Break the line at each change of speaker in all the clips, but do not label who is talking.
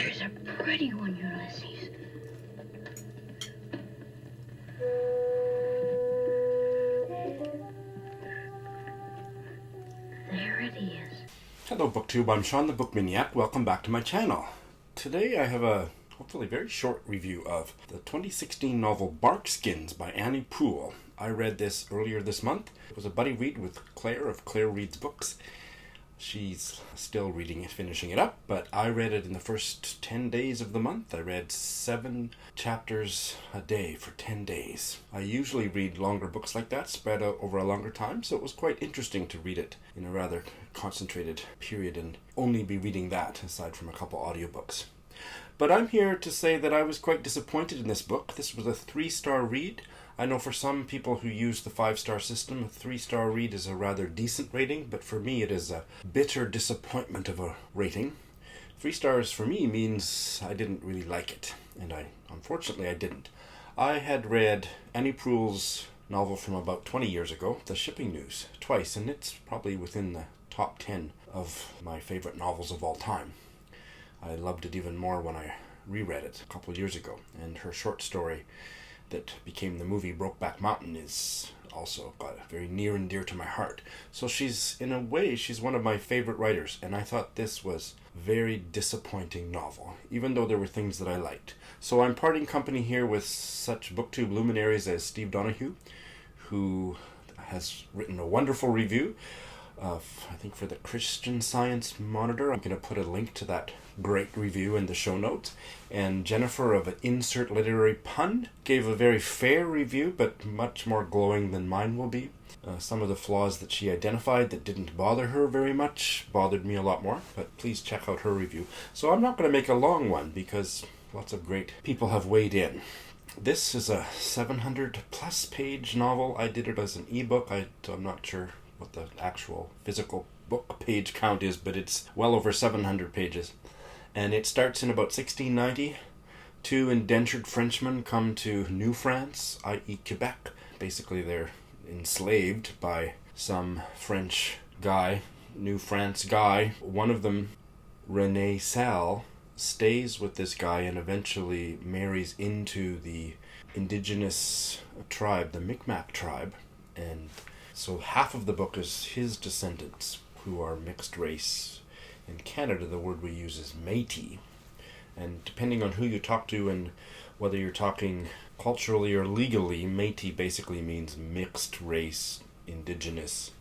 picture's a pretty one, Ulysses. There it is.
Hello BookTube, I'm Sean the Book Maniac. Welcome back to my channel. Today I have a hopefully very short review of the 2016 novel Barkskins by Annie Proulx. I read this earlier this month. It was a buddy read with Claire of Claire Reads Books. She's still reading it, finishing it up, but I read it in the first 10 days of the month. I read 7 chapters a day for 10 days. I usually read longer books like that, spread out over a longer time, so it was quite interesting to read it in a rather concentrated period and only be reading that, aside from a couple audiobooks. But I'm here to say that I was quite disappointed in this book. This was a 3-star read. I know for some people who use the 5-star system, a 3-star read is a rather decent rating, but for me it is a bitter disappointment of a rating. 3 stars for me means I didn't really like it, and unfortunately I didn't. I had read Annie Proulx's novel from about 20 years ago, The Shipping News, twice, and it's probably within the top 10 of my favorite novels of all time. I loved it even more when I reread it a couple of years ago, and her short story that became the movie Brokeback Mountain is also very near and dear to my heart. So in a way, she's one of my favorite writers, and I thought this was a very disappointing novel, even though there were things that I liked. So I'm parting company here with such BookTube luminaries as Steve Donoghue, who has written a wonderful review of, I think, for the Christian Science Monitor. I'm going to put a link to that great review in the show notes. And Jennifer of an Insert Literary Pun gave a very fair review, but much more glowing than mine will be. Some of the flaws that she identified that didn't bother her very much bothered me a lot more, but please check out her review. So I'm not going to make a long one because lots of great people have weighed in. This is a 700 plus page novel. I did it as an ebook. I'm not sure what the actual physical book page count is, but it's well over 700 pages. And it starts in about 1690. 2 indentured Frenchmen come to New France, i.e. Quebec. Basically, they're enslaved by some French guy, New France guy. One of them, René Salle, stays with this guy and eventually marries into the indigenous tribe, the Micmac tribe. And so half of the book is his descendants, who are mixed race. In Canada, the word we use is Métis. And depending on who you talk to and whether you're talking culturally or legally, Métis basically means mixed race, indigenous,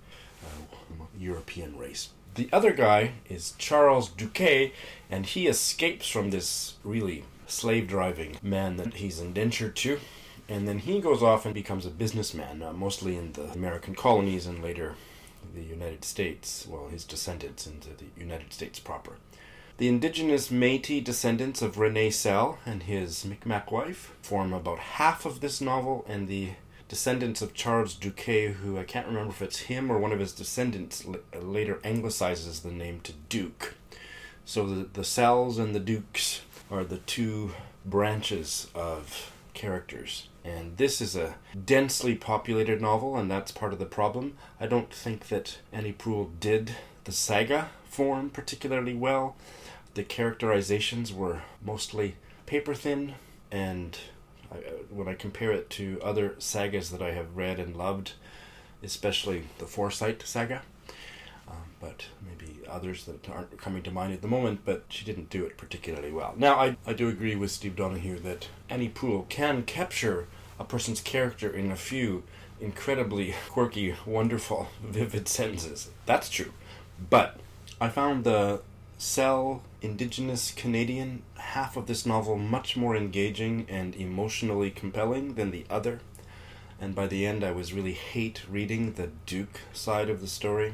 European race. The other guy is Charles Duquet, and he escapes from this really slave-driving man that he's indentured to. And then he goes off and becomes a businessman, mostly in the American colonies and later the United States, well, his descendants into the United States proper. The indigenous Métis descendants of René Salle and his Micmac wife form about half of this novel, and the descendants of Charles Duquet, who I can't remember if it's him or one of his descendants, later anglicizes the name to Duke. So the Salles and the Dukes are the 2 branches of characters. And this is a densely populated novel, and that's part of the problem. I don't think that Annie Proulx did the saga form particularly well. The characterizations were mostly paper-thin, and when I compare it to other sagas that I have read and loved, especially the Forestry saga, but maybe others that aren't coming to mind at the moment, but she didn't do it particularly well. Now, I do agree with Steve Donoghue that Annie Proulx can capture a person's character in a few incredibly quirky, wonderful, vivid sentences. That's true. But I found the Salle Indigenous Canadian half of this novel much more engaging and emotionally compelling than the other. And by the end, I was really hate reading the Duke side of the story.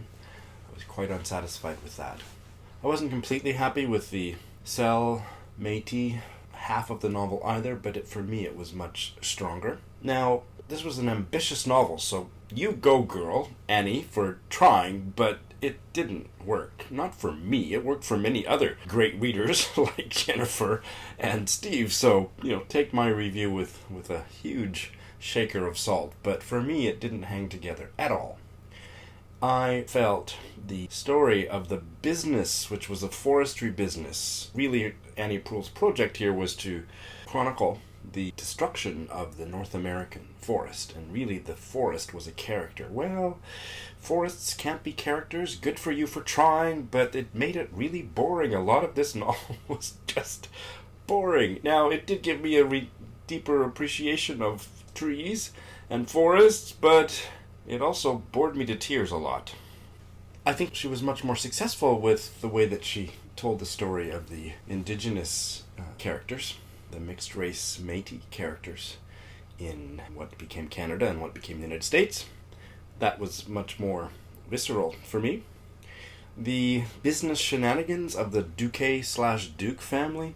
I was quite unsatisfied with that. I wasn't completely happy with the Salle Métis half of the novel either, but for me it was much stronger. Now, this was an ambitious novel, so you go, girl, Annie, for trying, but it didn't work. Not for me. It worked for many other great readers like Jennifer and Steve, so, take my review with a huge shaker of salt. But for me, it didn't hang together at all. I felt the story of the business, which was a forestry business. Really, Annie Proulx's project here was to chronicle the destruction of the North American forest, and really the forest was a character. Well, forests can't be characters. Good for you for trying, but it made it really boring. A lot of this novel was just boring. Now, it did give me a deeper appreciation of trees and forests, but it also bored me to tears a lot. I think she was much more successful with the way that she told the story of the indigenous characters, the mixed-race Métis characters in what became Canada and what became the United States. That was much more visceral for me. The business shenanigans of the Duque/Duke family,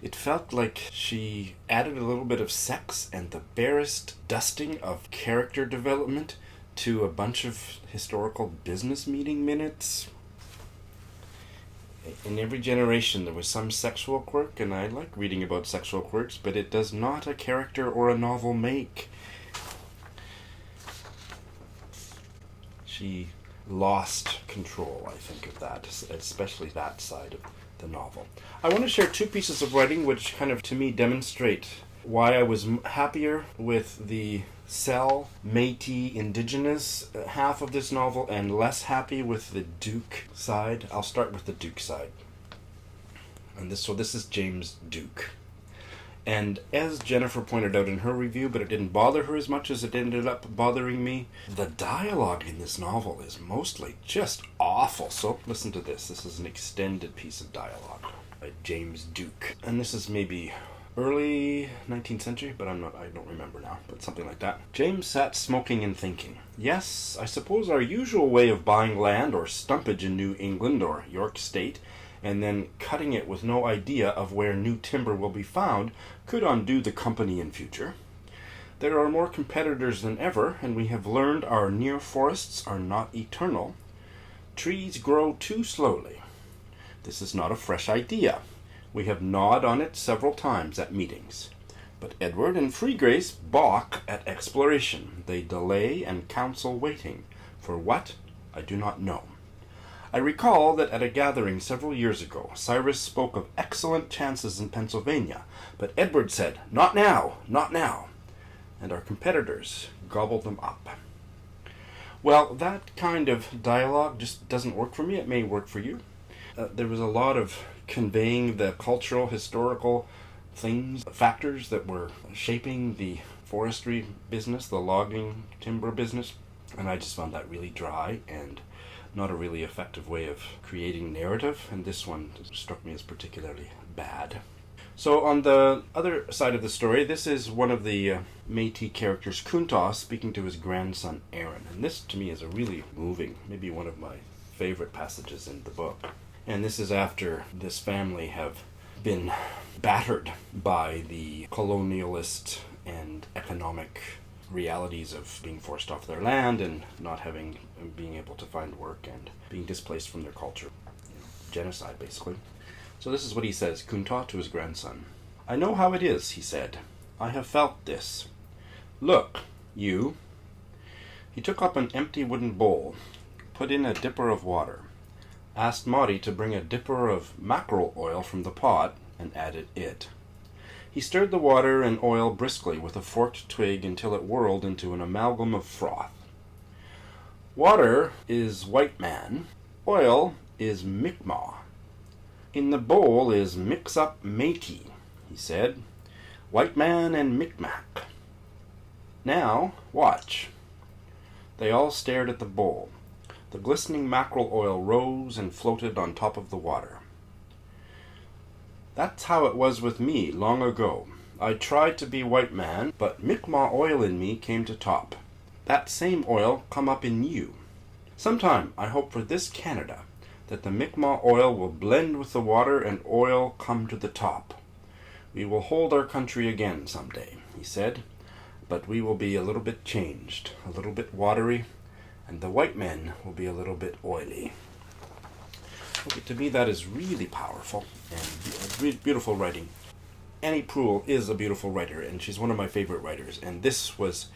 it felt like she added a little bit of sex and the barest dusting of character development to a bunch of historical business meeting minutes. In every generation there was some sexual quirk, and I like reading about sexual quirks, but it does not a character or a novel make. She lost control, I think, of that, especially that side of the novel. I want to share two pieces of writing which kind of, to me, demonstrate why I was happier with the Cell, Métis, Indigenous half of this novel and less happy with the Duke side. I'll start with the Duke side. And this is James Duke. And as Jennifer pointed out in her review, but it didn't bother her as much as it ended up bothering me, the dialogue in this novel is mostly just awful. So listen to this. This is an extended piece of dialogue by James Duke. And this is maybe early 19th century, but I don't remember now, but something like that. James sat smoking and thinking. Yes, I suppose our usual way of buying land or stumpage in New England or York State, and then cutting it with no idea of where new timber will be found, could undo the company in future. There are more competitors than ever, and we have learned our near forests are not eternal. Trees grow too slowly. This is not a fresh idea. We have gnawed on it several times at meetings. But Edward and Freegrace balk at exploration. They delay and counsel waiting. For what? I do not know. I recall that at a gathering several years ago, Cyrus spoke of excellent chances in Pennsylvania, but Edward said, "Not now, not now," and our competitors gobbled them up. Well, that kind of dialogue just doesn't work for me. It may work for you. There was a lot of conveying the cultural, historical things, factors that were shaping the forestry business, the logging timber business, and I just found that really dry and not a really effective way of creating narrative, and this one struck me as particularly bad. So on the other side of the story, this is one of the Métis characters, Kunta, speaking to his grandson Aaron, and this to me is a really moving, maybe one of my favorite passages in the book. And this is after this family have been battered by the colonialist and economic realities of being forced off their land and not being able to find work and being displaced from their culture. Genocide, basically. So this is what he says, Kunta to his grandson. "I know how it is," he said. "I have felt this. Look, you." He took up an empty wooden bowl, put in a dipper of water, asked Maudie to bring a dipper of mackerel oil from the pot, and added it. He stirred the water and oil briskly with a forked twig until it whirled into an amalgam of froth. "Water is white man, oil is Mi'kmaq. In the bowl is mix-up Métis," he said. "White man and Micmac. Now, watch." They all stared at the bowl. The glistening mackerel oil rose and floated on top of the water. "That's how it was with me long ago. I tried to be white man, but Mi'kmaq oil in me came to top. That same oil come up in you. Sometime I hope for this Canada that the Mi'kmaq oil will blend with the water and oil come to the top. We will hold our country again someday," he said, "but we will be a little bit changed, a little bit watery, and the white men will be a little bit oily." Okay, to me that is really powerful and beautiful writing. Annie Proulx is a beautiful writer, and she's one of my favorite writers, and this was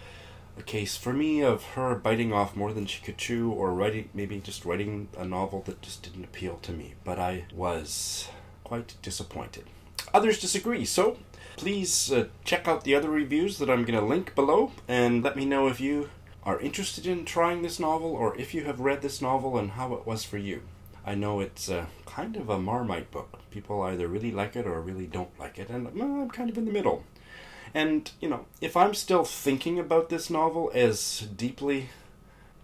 a case for me of her biting off more than she could chew, or maybe just writing a novel that just didn't appeal to me. But I was quite disappointed. Others disagree, so please check out the other reviews that I'm going to link below, and let me know if you are interested in trying this novel, or if you have read this novel and how it was for you. I know it's kind of a Marmite book. People either really like it or really don't like it, and I'm kind of in the middle. And, if I'm still thinking about this novel as deeply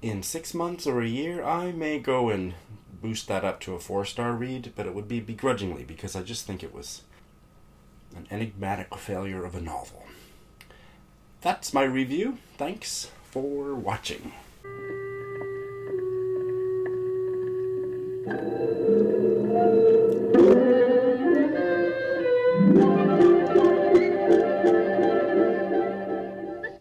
in 6 months or a year, I may go and boost that up to a 4-star read, but it would be begrudgingly, because I just think it was an enigmatic failure of a novel. That's my review. Thanks for watching.